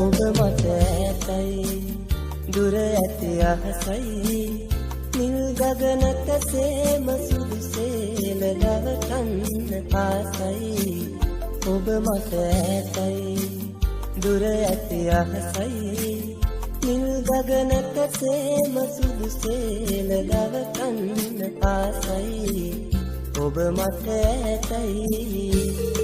ඔබ මට ඇතයි දුර ඇති අහසයි නිල් ගගනක සේම සුදු සේල දවකන්න ආසයි ඔබ මට ඇතයි දුර ඇති අහසයි නිල් ගගනක සේම සුදු සේල දවකන්න ආසයි ඔබ මට ඇතයි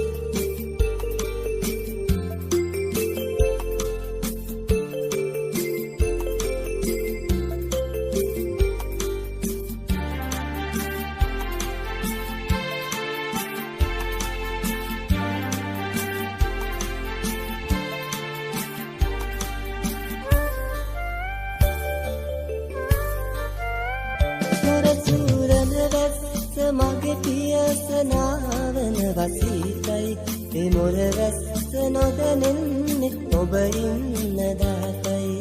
මගේ පියසනාවන වසීතයි ඒ මොර වැස්ස නොදැනෙන්නේ ඔබ ඉන්න දාතයි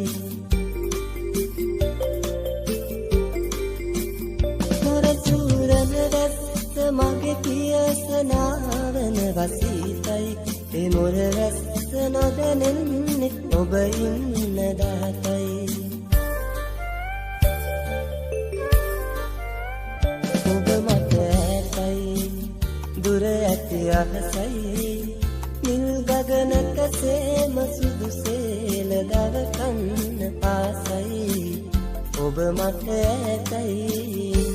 මොර සූරන වැස්ස මගේ පියසනාවන වසීතයි ඒ මොර වැස්ස නොදැනෙන්නේ ඔබ ඉන්න දාතයි දුර ඇති අහසයි නිල් ගගනක සේම සුදු සේල දවකන්න ආසයි ඔබ මට ඇතයි